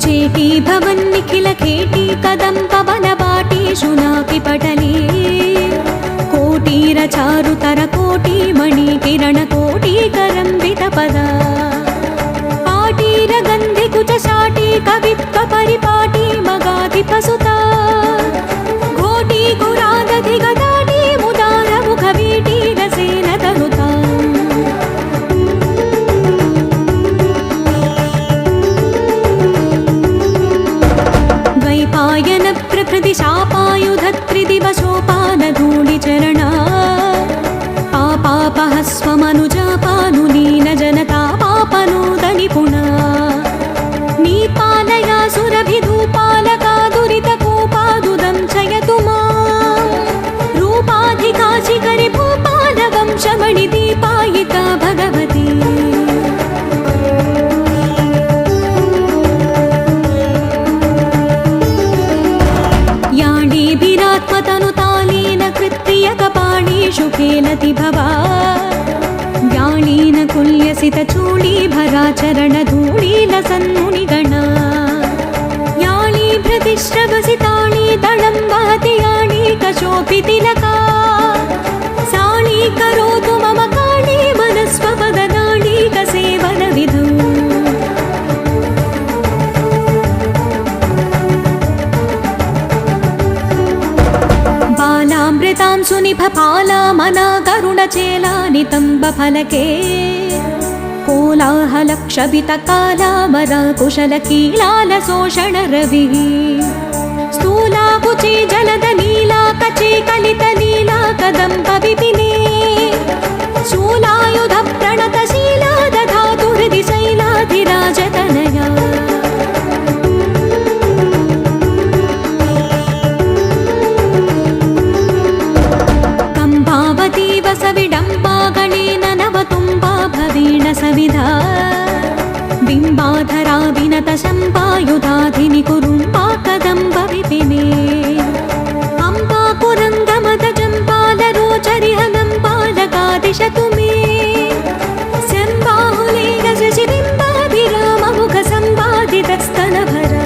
चेटी भवन्निखिल खेटी कदम्ब वनवाटीषु नापि पटले कोटीर चारुतर कोटी मणि किरण कोटीकरंबित पदा पाटीर गन्धि कुच शाटी कवित्व परिपाटी मगाधिपसुता घोटी गुरादधि गदाटी मुदार मुखवीटी रसेन तनुता द्वैपायन प्रकृति शापायुध त्रिदिवसोपान धूलिचरणा पापापहस्वमनुजापानुलीन जनता पापनोदनिपुणा नीपालया सुरभिधूपालका दुरितकोपादुदं चयतु मां रूपाधिका शिखरि भूपालवंशमणिदीपायिका भगवती याणीभिरात्मतनुतालीन कृत्रियकपाणीषु खेलति भवा व्यालीन कुल्यसितचूलीभराचरणधूलीलसन्मुनिगणा याळीभृतिश्रवसिताळी दलं वहति याणीकशोभितिलका साळी करोतु मम काळी मनस्वपदनाळीकसेवनविधौ बालामृतां सुनिभपालामना करुणचेला नितम्बफलके कोलाहलक्षभितकालामरा कुशलकीलालशोषणरविः स्थूलाकुचे जलदनीला कचे कलितलीला कदम्बविपिने शूलायुधप्रणतशीला दधातु हृदि शैलाधिराजतनया सविडम्बा गणेन नवतुम्बा भवीण सविधा बिम्बाधरा विनत शम्पायुधाधिनि कुरुम्बा कदम्ब विपिने अम्बा कुरङ्गमद जम्बालरोचरिहलम्बालकादिशतु मे शम्बाहुलेन शशिबिम्बाभिराममुख सम्बाधितस्तनभरा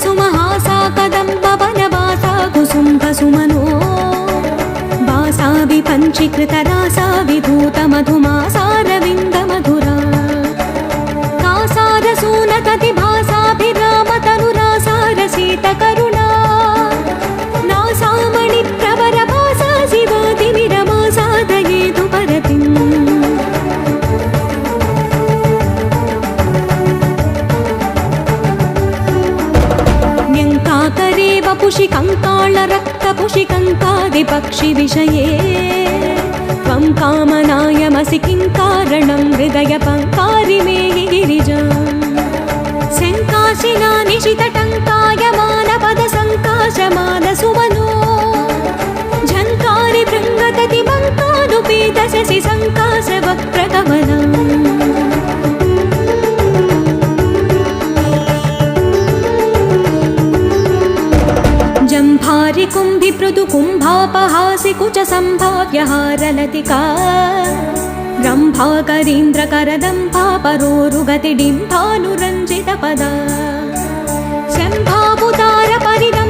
सुमहासा कदम्ब वनवासा कुसुम्भसुमनो वासा विपञ्चीकृतरासा विधूतमधुमासारविन्दमधुरा कासारसूनकतिभासाभिरामतनुरासारसीतकरुणा नासामणिप्रवरभासा शिवादिविरमासा दयेतु परतिम् न्यङ्काकरे वपुषि कङ्कालरक्तपुषिकङ्कादिपक्षिविषये त्वं कामनायमसि किं कारणं हृदयपङ्कारि मे गिरिजाम् शङ्काशिला निशितटङ्कायमानपदसङ्काशमानसुमनो झङ्कारि भृङ्गततिमङ्कानुपेतशशि सङ्काशवक्त्रकमलम् जम्भारि कुम्भि पृदु कुम्भापहासि कुच सम्भाव्यहारलतिका रम्भा करीन्द्र करदम्भा परोरुगति डिम्भानुरञ्जित पदा शम्भाबुतार परिदम्